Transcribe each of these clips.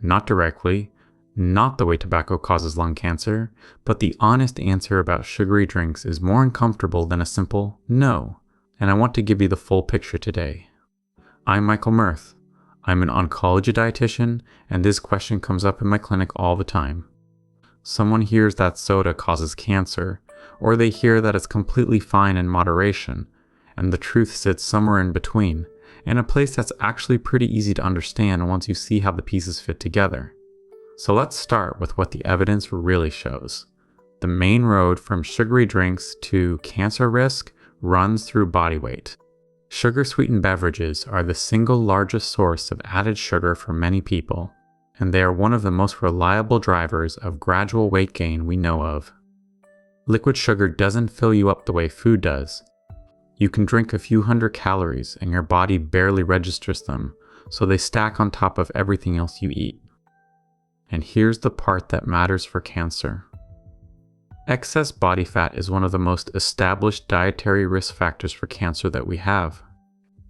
Not directly, not the way tobacco causes lung cancer, but the honest answer about sugary drinks is more uncomfortable than a simple no, and I want to give you the full picture today. I'm Michael Mirth. I'm an oncology dietitian, and this question comes up in my clinic all the time. Someone hears that soda causes cancer, or they hear that it's completely fine in moderation, and the truth sits somewhere in between, in a place that's actually pretty easy to understand once you see how the pieces fit together. So let's start with what the evidence really shows. The main road from sugary drinks to cancer risk runs through body weight. Sugar-sweetened beverages are the single largest source of added sugar for many people, and they are one of the most reliable drivers of gradual weight gain we know of. Liquid sugar doesn't fill you up the way food does. You can drink a few hundred calories and your body barely registers them, so they stack on top of everything else you eat. And here's the part that matters for cancer. Excess body fat is one of the most established dietary risk factors for cancer that we have.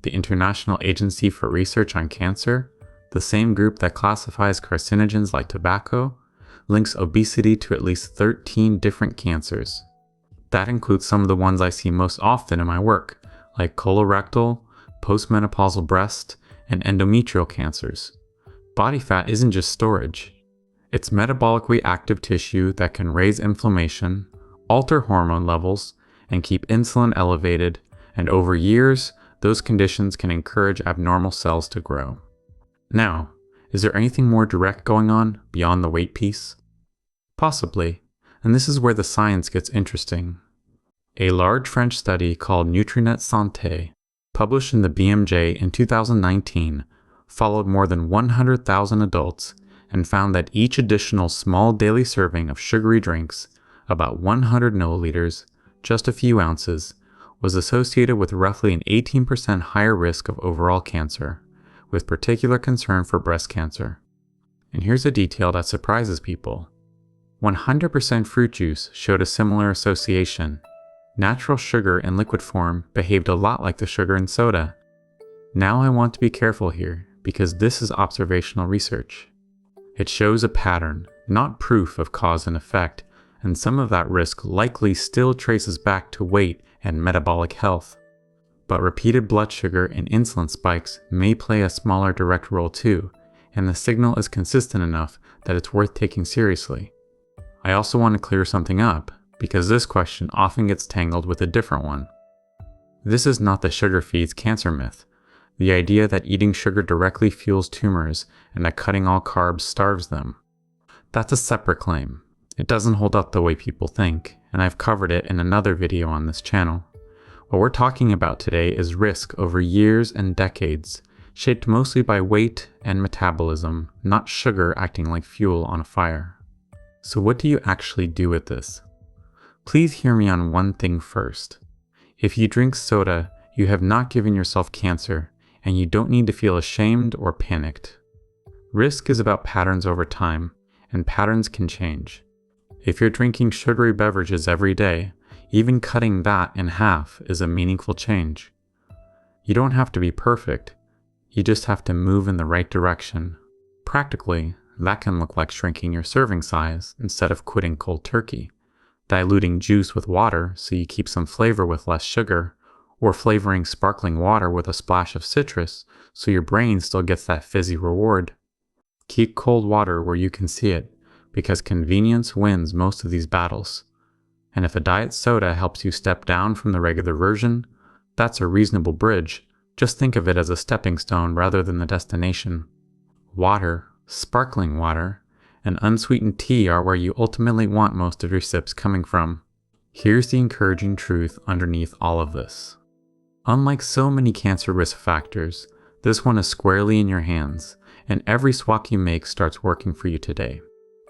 The International Agency for Research on Cancer, the same group that classifies carcinogens like tobacco, links obesity to at least 13 different cancers. That includes some of the ones I see most often in my work, like colorectal, postmenopausal breast, and endometrial cancers. Body fat isn't just storage. It's metabolically active tissue that can raise inflammation, alter hormone levels, and keep insulin elevated, and over years, those conditions can encourage abnormal cells to grow. Now, is there anything more direct going on beyond the weight piece? Possibly, and this is where the science gets interesting. A large French study called Nutrinet Santé, published in the BMJ in 2019, followed more than 100,000 adults and found that each additional small daily serving of sugary drinks, about 100 milliliters, just a few ounces, was associated with roughly an 18% higher risk of overall cancer, with particular concern for breast cancer. And here's a detail that surprises people. 100% fruit juice showed a similar association. Natural sugar in liquid form behaved a lot like the sugar in soda. Now I want to be careful here, because this is observational research. It shows a pattern, not proof of cause and effect, and some of that risk likely still traces back to weight and metabolic health. But repeated blood sugar and insulin spikes may play a smaller direct role too, and the signal is consistent enough that it's worth taking seriously. I also want to clear something up, because this question often gets tangled with a different one. This is not the sugar feeds cancer myth, the idea that eating sugar directly fuels tumors and that cutting all carbs starves them. That's a separate claim. It doesn't hold up the way people think, and I've covered it in another video on this channel. What we're talking about today is risk over years and decades, shaped mostly by weight and metabolism, not sugar acting like fuel on a fire. So what do you actually do with this? Please hear me on one thing first. If you drink soda, you have not given yourself cancer, and you don't need to feel ashamed or panicked. Risk is about patterns over time, and patterns can change. If you're drinking sugary beverages every day, even cutting that in half is a meaningful change. You don't have to be perfect, you just have to move in the right direction. Practically, that can look like shrinking your serving size instead of quitting cold turkey, diluting juice with water so you keep some flavor with less sugar, or flavoring sparkling water with a splash of citrus so your brain still gets that fizzy reward. Keep cold water where you can see it, because convenience wins most of these battles. And if a diet soda helps you step down from the regular version, that's a reasonable bridge. Just think of it as a stepping stone rather than the destination. Water, sparkling water, and unsweetened tea are where you ultimately want most of your sips coming from. Here's the encouraging truth underneath all of this. Unlike so many cancer risk factors, this one is squarely in your hands, and every swap you make starts working for you today.